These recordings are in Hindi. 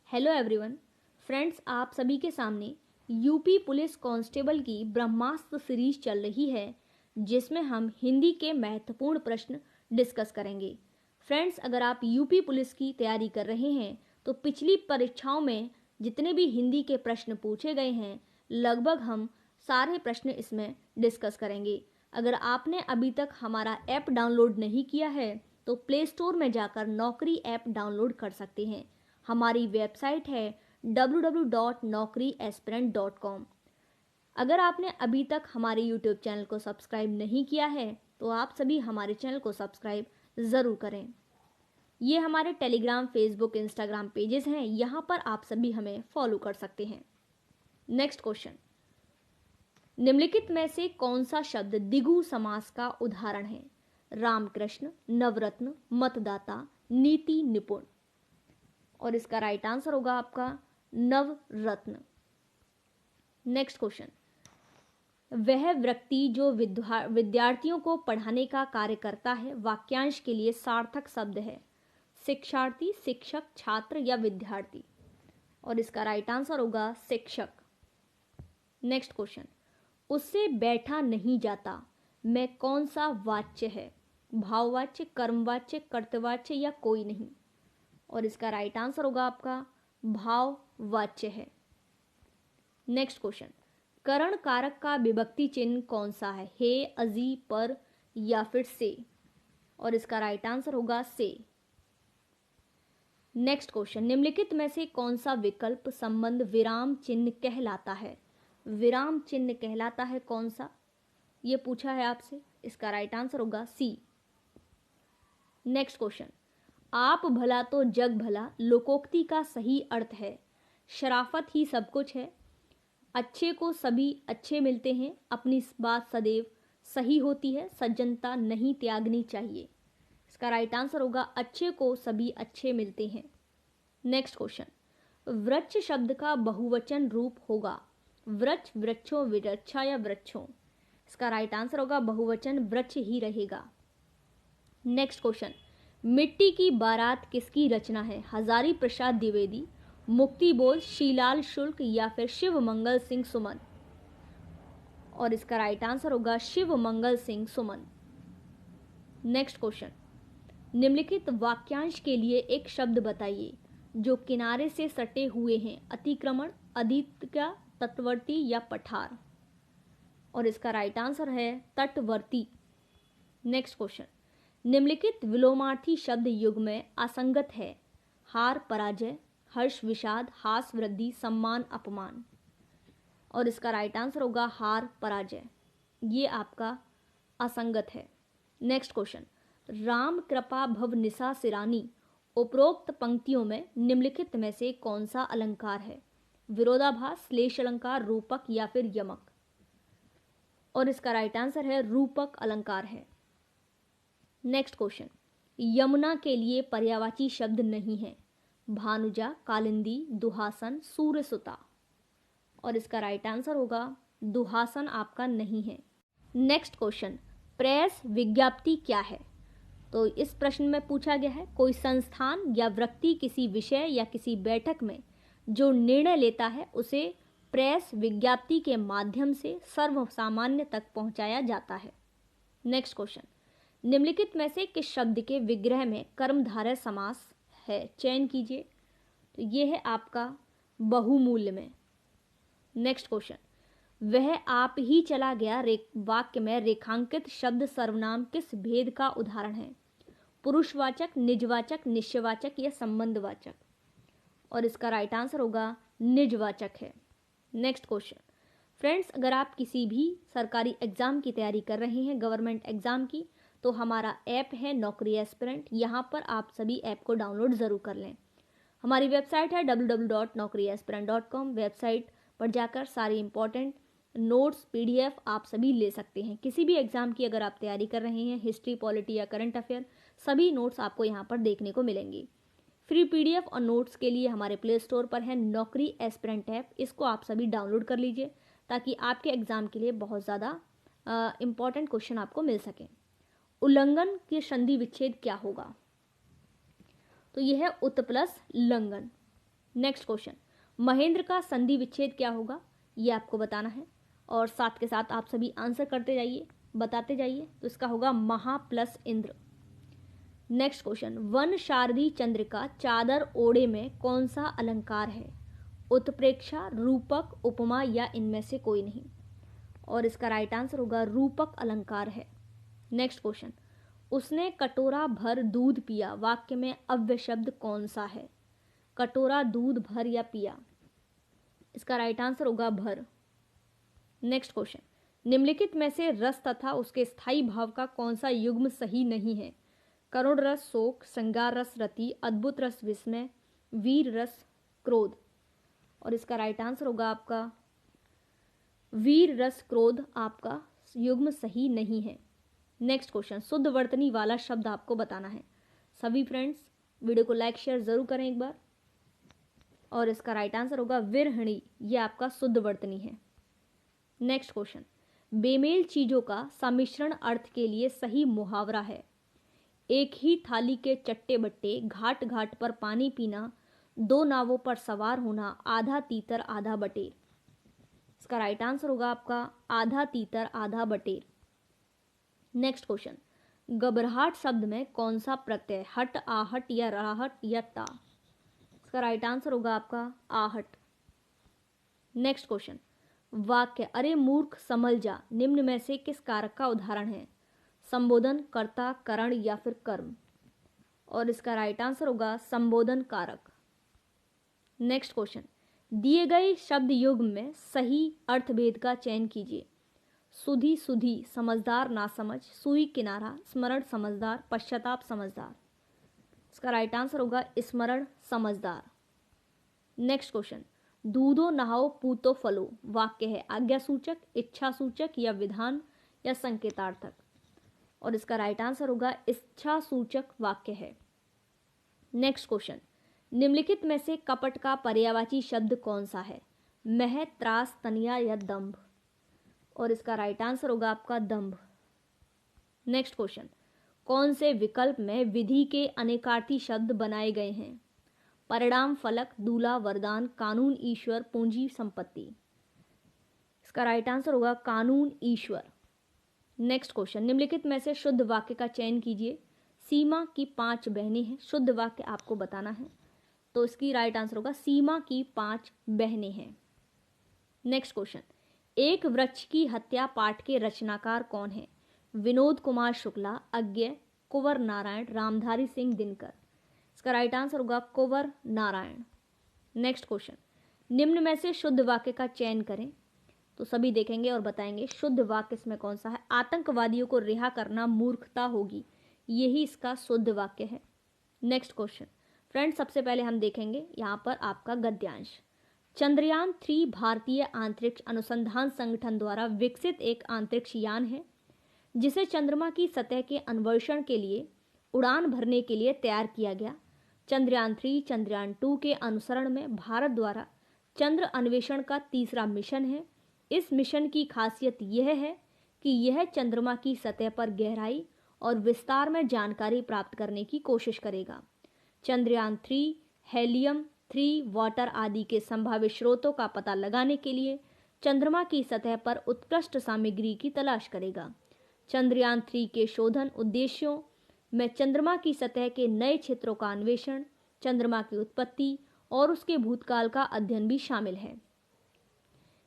हेलो एवरीवन फ्रेंड्स, आप सभी के सामने यूपी पुलिस कांस्टेबल की ब्रह्मास्त्र सीरीज चल रही है जिसमें हम हिंदी के महत्वपूर्ण प्रश्न डिस्कस करेंगे। फ्रेंड्स, अगर आप यूपी पुलिस की तैयारी कर रहे हैं तो पिछली परीक्षाओं में जितने भी हिंदी के प्रश्न पूछे गए हैं लगभग हम सारे प्रश्न इसमें डिस्कस करेंगे। अगर आपने अभी तक हमारा ऐप डाउनलोड नहीं किया है तो प्ले स्टोर में जाकर नौकरी ऐप डाउनलोड कर सकते हैं। हमारी वेबसाइट है www.naukriaspirant.com। अगर आपने अभी तक हमारे यूट्यूब चैनल को सब्सक्राइब नहीं किया है तो आप सभी हमारे चैनल को सब्सक्राइब ज़रूर करें। ये हमारे टेलीग्राम, फेसबुक, इंस्टाग्राम पेजेस हैं, यहाँ पर आप सभी हमें फॉलो कर सकते हैं। नेक्स्ट क्वेश्चन, निम्नलिखित में से कौन सा शब्द द्विगु समास का उदाहरण है? रामकृष्ण, नवरत्न, मतदाता, नीति निपुण। और इसका राइट आंसर होगा आपका नवरत्न। नेक्स्ट क्वेश्चन, वह व्यक्ति जो विद्यार्थियों को पढ़ाने का कार्य करता है वाक्यांश के लिए सार्थक शब्द है? शिक्षार्थी, शिक्षक, छात्र या विद्यार्थी। और इसका राइट आंसर होगा शिक्षक। नेक्स्ट क्वेश्चन, उससे बैठा नहीं जाता में कौन सा वाच्य है? भाववाच्य, कर्मवाच्य, कर्तवाच्य या कोई नहीं। और इसका राइट आंसर होगा आपका भाववाच्य है। नेक्स्ट क्वेश्चन, करण कारक का विभक्ति चिन्ह कौन सा है? हे, अजी, पर या फिर से। और इसका राइट आंसर होगा से। नेक्स्ट क्वेश्चन, निम्नलिखित में से कौन सा विकल्प संबंध विराम चिन्ह कहलाता है? विराम चिन्ह कहलाता है कौन सा, ये पूछा है आपसे। इसका राइट आंसर होगा सी। नेक्स्ट क्वेश्चन, आप भला तो जग भला लोकोक्ति का सही अर्थ है? शराफत ही सब कुछ है, अच्छे को सभी अच्छे मिलते हैं, अपनी बात सदैव सही होती है, सज्जनता नहीं त्यागनी चाहिए। इसका राइट आंसर होगा अच्छे को सभी अच्छे मिलते हैं। नेक्स्ट क्वेश्चन, वृक्ष शब्द का बहुवचन रूप होगा? वृक्ष, वृक्षों, वृक्षा या वृक्षों। इसका राइट आंसर होगा बहुवचन वृक्ष ही रहेगा। नेक्स्ट क्वेश्चन, मिट्टी की बारात किसकी रचना है? हजारी प्रसाद द्विवेदी, मुक्ति बोध, शीलाल शुक्ल या फिर शिव मंगल सिंह सुमन। और इसका राइट आंसर होगा शिव मंगल सिंह सुमन। नेक्स्ट क्वेश्चन, निम्नलिखित वाक्यांश के लिए एक शब्द बताइए जो किनारे से सटे हुए हैं? अतिक्रमण, अधिका, तटवर्ती या पठार। और इसका राइट आंसर है तटवर्ती। नेक्स्ट क्वेश्चन, निम्नलिखित विलोमार्थी शब्द युग में असंगत है? हार, पराजय, हर्ष, विषाद, हास, वृद्धि, सम्मान, अपमान। और इसका राइट आंसर होगा हार, पराजय, ये आपका असंगत है। नेक्स्ट क्वेश्चन, राम कृपा भव निशा सिरानी उपरोक्त पंक्तियों में निम्नलिखित में से कौन सा अलंकार है? विरोधाभास, श्लेष अलंकार, रूपक या फिर यमक। और इसका राइट आंसर है रूपक अलंकार है। नेक्स्ट क्वेश्चन, यमुना के लिए पर्यायवाची शब्द नहीं है? भानुजा, कालिंदी, दुहासन, सूर्यसुता। और इसका राइट आंसर होगा दुहासन आपका नहीं है। नेक्स्ट क्वेश्चन, प्रेस विज्ञप्ति क्या है? तो इस प्रश्न में पूछा गया है कोई संस्थान या व्यक्ति किसी विषय या किसी बैठक में जो निर्णय लेता है उसे प्रेस विज्ञप्ति के माध्यम से सर्वसामान्य तक पहुंचाया जाता है। नेक्स्ट क्वेश्चन, निम्नलिखित में से किस शब्द के विग्रह में कर्मधारय समास है? चयन कीजिए। तो ये है आपका बहुमूल्य में। नेक्स्ट क्वेश्चन, वह आप ही चला गया वाक्य में रेखांकित शब्द सर्वनाम किस भेद का उदाहरण है? पुरुषवाचक, निजवाचक, निश्चयवाचक या संबंधवाचक। और इसका राइट आंसर होगा निजवाचक है। नेक्स्ट क्वेश्चन, फ्रेंड्स, अगर आप किसी भी सरकारी एग्जाम की तैयारी कर रहे हैं, गवर्नमेंट एग्जाम की, तो हमारा ऐप है नौकरी एस्पिरेंट। यहाँ पर आप सभी ऐप को डाउनलोड ज़रूर कर लें। हमारी वेबसाइट है www.naukriaspirant.com। वेबसाइट पर जाकर सारी इंपॉर्टेंट नोट्स, PDF आप सभी ले सकते हैं। किसी भी एग्जाम की अगर आप तैयारी कर रहे हैं, हिस्ट्री, पॉलिटी या करंट अफेयर, सभी नोट्स आपको यहाँ पर देखने को मिलेंगी। फ्री PDF और नोट्स के लिए हमारे प्ले स्टोर पर है नौकरी एस्पिरेंट ऐप। इसको आप सभी डाउनलोड कर लीजिए ताकि आपके एग्जाम के लिए बहुत ज़्यादा इंपॉर्टेंट क्वेश्चन आपको मिल सकें। उल्लंघन के संधि विच्छेद क्या होगा? तो यह है उत प्लस लंघन। नेक्स्ट क्वेश्चन, महेंद्र का संधि विच्छेद क्या होगा, ये आपको बताना है और साथ के साथ आप सभी आंसर करते जाइए, बताते जाइए। तो इसका होगा महा प्लस इंद्र। नेक्स्ट क्वेश्चन, वन शारदी चंद्रिका चादर ओढ़े में कौन सा अलंकार है, उत्प्रेक्षा, रूपक, उपमा या इनमें से कोई नहीं। और इसका राइट आंसर होगा रूपक अलंकार है। नेक्स्ट क्वेश्चन, उसने कटोरा भर दूध पिया, वाक्य में अव्यय शब्द कौन सा है, कटोरा दूध भर या पिया। इसका राइट आंसर होगा भर। नेक्स्ट क्वेश्चन, निम्नलिखित में से रस तथा उसके स्थायी भाव का कौन सा युग्म सही नहीं है, करुण रस शोक, श्रृंगार रस रति, अद्भुत रस विस्मय, वीर रस क्रोध। और इसका राइट आंसर होगा आपका वीर रस क्रोध, आपका युग्म सही नहीं है। नेक्स्ट क्वेश्चन, शुद्ध वर्तनी वाला शब्द आपको बताना है। सभी फ्रेंड्स वीडियो को लाइक शेयर जरूर करें एक बार। और इसका राइट आंसर होगा विरहणी, ये आपका शुद्ध वर्तनी है। नेक्स्ट क्वेश्चन, बेमेल चीजों का सम्मिश्रण अर्थ के लिए सही मुहावरा है, एक ही थाली के चट्टे बट्टे, घाट घाट पर पानी पीना, दो नावों पर सवार होना, आधा तीतर आधा बटेर। इसका राइट आंसर होगा आपका आधा तीतर आधा बटेर। नेक्स्ट क्वेश्चन, घबराहट शब्द में कौन सा प्रत्यय, हट, आहट या राहट या टा। इसका राइट आंसर होगा आपका आहट। नेक्स्ट क्वेश्चन, वाक्य अरे मूर्ख संभल जा निम्न में से किस कारक का उदाहरण है, संबोधन, कर्ता, करण या फिर कर्म। और इसका राइट आंसर होगा संबोधन कारक। नेक्स्ट क्वेश्चन, दिए गए शब्द युग्म में सही अर्थभेद का चयन कीजिए, सुधी सुधी, समझदार नासमझ, सुई किनारा, स्मरण समझदार, पश्चाताप समझदार। इसका राइट आंसर होगा स्मरण समझदार। नेक्स्ट क्वेश्चन, दूधो नहाओ पूतो फलो, वाक्य है आज्ञा सूचक, इच्छा सूचक या विधान या संकेतार्थक। और इसका राइट आंसर होगा इच्छा सूचक वाक्य है। नेक्स्ट क्वेश्चन, निम्नलिखित में से कपट का पर्यायवाची शब्द कौन सा है, मह, त्रास, तनिया या दंभ। और इसका राइट आंसर होगा आपका दंभ। नेक्स्ट क्वेश्चन, कौन से विकल्प में विधि के अनेकार्थी शब्द बनाए गए हैं, परिणाम, फलक, दूल्हा, वरदान, कानून, ईश्वर, पूंजी, संपत्ति। इसका राइट आंसर होगा कानून, ईश्वर। नेक्स्ट क्वेश्चन, निम्नलिखित में से शुद्ध वाक्य का चयन कीजिए, सीमा की 5 बहनें हैं, शुद्ध वाक्य आपको बताना है। तो इसकी राइट आंसर होगा सीमा की 5 बहनें हैं। नेक्स्ट क्वेश्चन, एक वृक्ष की हत्या पाठ के रचनाकार कौन है, विनोद कुमार शुक्ला, अज्ञे, कुंवर नारायण, रामधारी सिंह दिनकर। इसका राइट आंसर होगा कुंवर नारायण। नेक्स्ट क्वेश्चन, निम्न में से शुद्ध वाक्य का चयन करें। तो सभी देखेंगे और बताएंगे शुद्ध वाक्य इसमें कौन सा है, आतंकवादियों को रिहा करना मूर्खता होगी, यही इसका शुद्ध वाक्य है। नेक्स्ट क्वेश्चन फ्रेंड्स, सबसे पहले हम देखेंगे यहाँ पर आपका गद्यांश। चंद्रयान 3 भारतीय अंतरिक्ष अनुसंधान संगठन द्वारा विकसित एक अंतरिक्ष यान है जिसे चंद्रमा की सतह के अन्वेषण के लिए उड़ान भरने के लिए तैयार किया गया। चंद्रयान 3 चंद्रयान 2 के अनुसरण में भारत द्वारा चंद्र अन्वेषण का तीसरा मिशन है। इस मिशन की खासियत यह है कि यह चंद्रमा की सतह पर गहराई और विस्तार में जानकारी प्राप्त करने की कोशिश करेगा। चंद्रयान 3 हेलियम 3 वाटर आदि के संभावित स्रोतों का पता लगाने के लिए चंद्रमा की सतह पर उत्कृष्ट सामग्री की तलाश करेगा। चंद्रयान 3 के शोधन उद्देश्यों में चंद्रमा की सतह के नए क्षेत्रों का अन्वेषण, चंद्रमा की उत्पत्ति और उसके भूतकाल का अध्ययन भी शामिल है।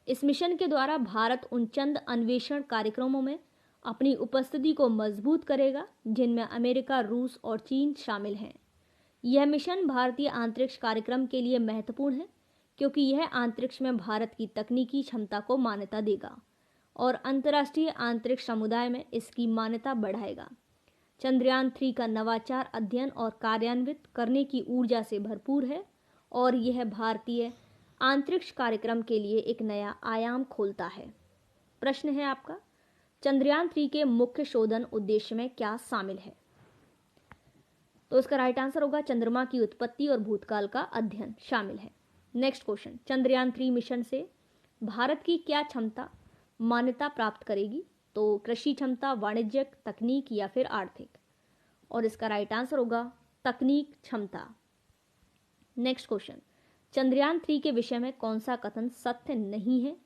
इस मिशन के द्वारा भारत उन चंद्र अन्वेषण कार्यक्रमों में अपनी उपस्थिति को मजबूत करेगा जिनमें अमेरिका, रूस और चीन शामिल हैं। यह मिशन भारतीय अंतरिक्ष कार्यक्रम के लिए महत्वपूर्ण है क्योंकि यह अंतरिक्ष में भारत की तकनीकी क्षमता को मान्यता देगा और अंतर्राष्ट्रीय अंतरिक्ष समुदाय में इसकी मान्यता बढ़ाएगा। चंद्रयान 3 का नवाचार, अध्ययन और कार्यान्वित करने की ऊर्जा से भरपूर है और यह भारतीय अंतरिक्ष कार्यक्रम के लिए एक नया आयाम खोलता है। प्रश्न है आपका, चंद्रयान 3 के मुख्य शोधन उद्देश्य में क्या शामिल है? तो इसका राइट आंसर होगा चंद्रमा की उत्पत्ति और भूतकाल का अध्ययन शामिल है। नेक्स्ट क्वेश्चन, चंद्रयान 3 मिशन से भारत की क्या क्षमता मान्यता प्राप्त करेगी? तो कृषि क्षमता, वाणिज्यिक, तकनीक या फिर आर्थिक। और इसका राइट आंसर होगा तकनीक क्षमता। नेक्स्ट क्वेश्चन, चंद्रयान 3 के विषय में कौन सा कथन सत्य नहीं है?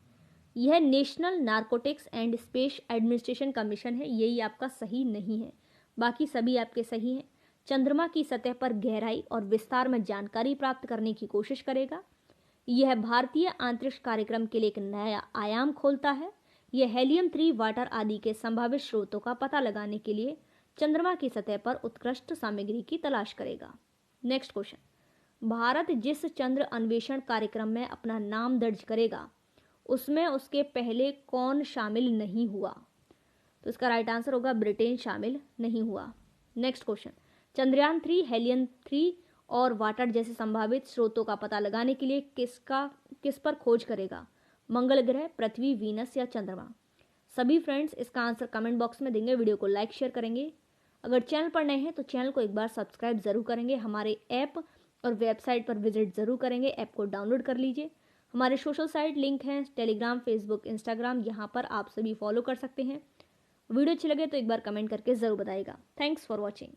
यह national narcotics and space administration का मिशन है, यही आपका सही नहीं है, बाकी सभी आपके सही हैं। चंद्रमा की सतह पर गहराई और विस्तार में जानकारी प्राप्त करने की कोशिश करेगा। यह भारतीय अंतरिक्ष कार्यक्रम के लिए एक नया आयाम खोलता है। यह हेलियम 3 वाटर आदि के संभावित स्रोतों का पता लगाने के लिए चंद्रमा की सतह पर उत्कृष्ट सामग्री की तलाश करेगा। नेक्स्ट क्वेश्चन, भारत जिस चंद्र अन्वेषण कार्यक्रम में अपना नाम दर्ज करेगा उसमें उसके पहले कौन शामिल नहीं हुआ? तो इसका राइट आंसर होगा ब्रिटेन शामिल नहीं हुआ। नेक्स्ट क्वेश्चन, चंद्रयान 3 हेलियम 3 और वाटर जैसे संभावित स्रोतों का पता लगाने के लिए किस पर खोज करेगा? मंगल ग्रह, पृथ्वी, वीनस या चंद्रमा? सभी फ्रेंड्स इसका आंसर कमेंट बॉक्स में देंगे, वीडियो को लाइक शेयर करेंगे। अगर चैनल पर नए हैं तो चैनल को एक बार सब्सक्राइब जरूर करेंगे, हमारे ऐप और वेबसाइट पर विजिट जरूर करेंगे, ऐप को डाउनलोड कर लीजिए। हमारे सोशल साइट लिंक हैं टेलीग्राम, फेसबुक, इंस्टाग्राम, यहाँ पर आप सभी फॉलो कर सकते हैं। वीडियो अच्छी लगे तो एक बार कमेंट करके ज़रूर बताइएगा। Thanks for watching.